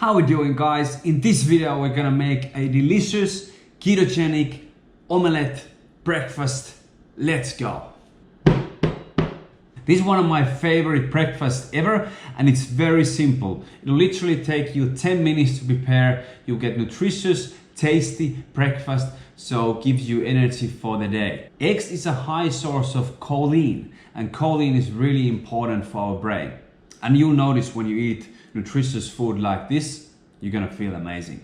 How we doing, guys? In this video we're gonna make a delicious ketogenic omelette breakfast. Let's go. This is one of my favorite breakfasts ever, and it's very simple. It'll literally take you 10 minutes to prepare. You'll get nutritious, tasty breakfast, so gives you energy for the day. Eggs is a high source of choline, and choline is really important for our brain. And you'll notice when you eat nutritious food like this, you're gonna feel amazing.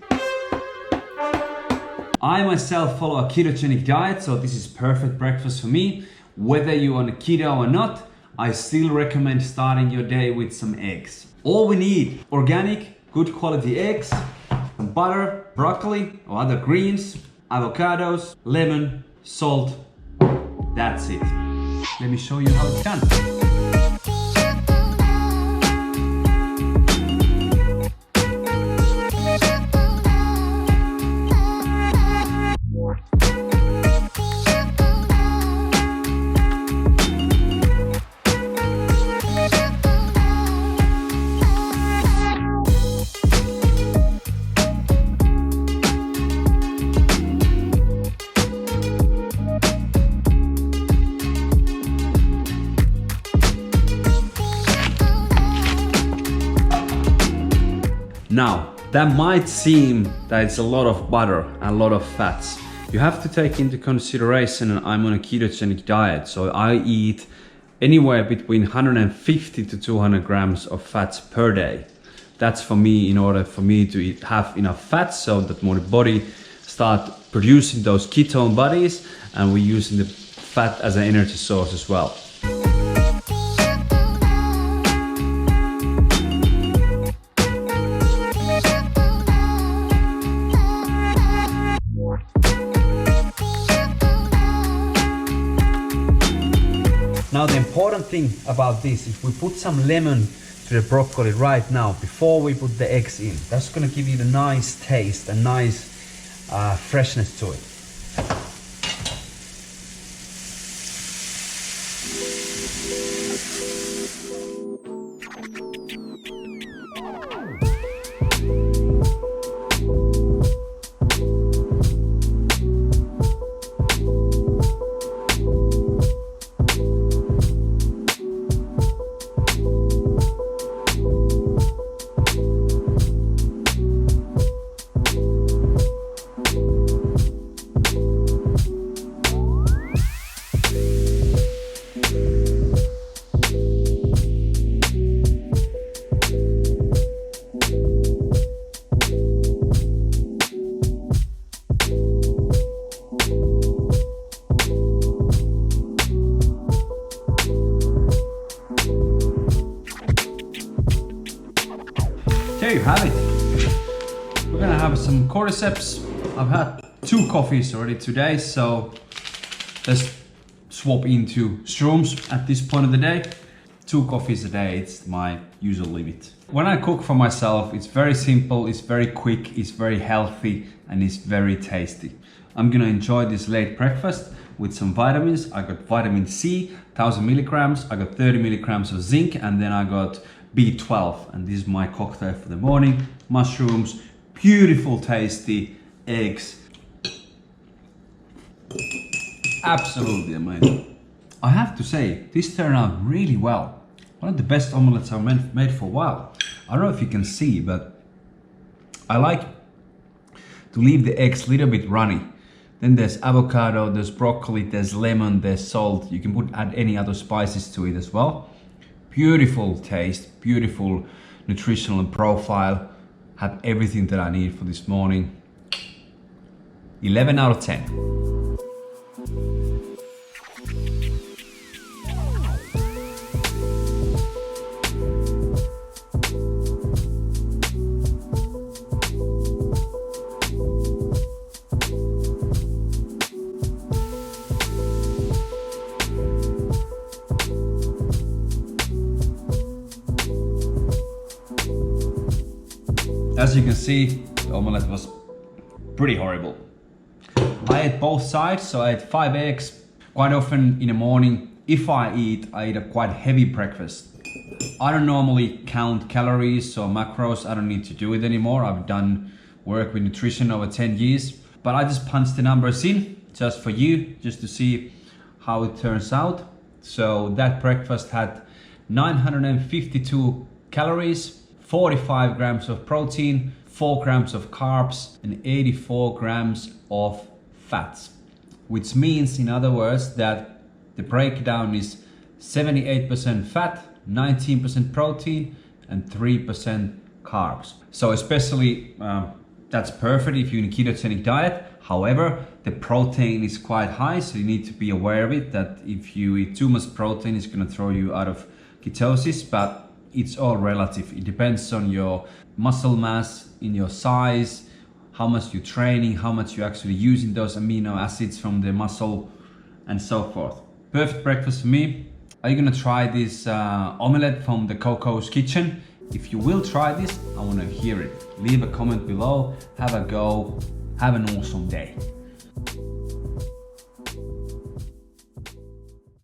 I myself follow a ketogenic diet, so this is perfect breakfast for me. Whether you're on a keto or not, I still recommend starting your day with some eggs. All we need: organic, good quality eggs, some butter, broccoli or other greens, avocados, lemon, salt. That's it. Let me show you how it's done. Now, that might seem that it's a lot of butter and a lot of fats. You have to take into consideration that I'm on a ketogenic diet, so I eat anywhere between 150 to 200 grams of fats per day. That's for me, in order for me to have enough fats so that my body start producing those ketone bodies, and we're using the fat as an energy source as well. Now the important thing about this, if we put some lemon to the broccoli right now, before we put the eggs in, that's gonna give you the nice taste and nice freshness to it. There you have it. We're gonna have some cordyceps. I've had 2 coffees already today, so let's swap into shrooms at this point of the day. 2 coffees a day, it's my usual limit. When I cook for myself, it's very simple, it's very quick, it's very healthy, and it's very tasty. I'm gonna enjoy this late breakfast with some vitamins. I got vitamin C, 1000 milligrams, I got 30 milligrams of zinc, and then I got B12, and this is my cocktail for the morning. Mushrooms, beautiful tasty eggs. Absolutely amazing. I have to say, this turned out really well. One of the best omelettes I've made for a while. I don't know if you can see, but I like to leave the eggs a little bit runny. Then there's avocado, there's broccoli, there's lemon, there's salt. You can add any other spices to it as well. Beautiful taste, beautiful nutritional profile. Have everything that I need for this morning. 11 out of 10. As you can see, the omelette was pretty horrible. I ate both sides, so I ate 5 eggs. Quite often in the morning, if I eat a quite heavy breakfast. I don't normally count calories or macros. I don't need to do it anymore. I've done work with nutrition over 10 years, but I just punch the numbers in just for you, just to see how it turns out. So that breakfast had 952 calories, 45 grams of protein, 4 grams of carbs, and 84 grams of fats. Which means, in other words, that the breakdown is 78% fat, 19% protein, and 3% carbs. So especially that's perfect if you're in a ketogenic diet. However, the protein is quite high, so you need to be aware of it, that if you eat too much protein, it's gonna throw you out of ketosis, but it's all relative. It depends on your muscle mass, in your size, how much you're training, how much you're actually using those amino acids from the muscle, and so forth. Perfect breakfast for me. Are you gonna try this omelette from the Kokko's kitchen? If you will try this, I wanna hear it. Leave a comment below, have a go, have an awesome day.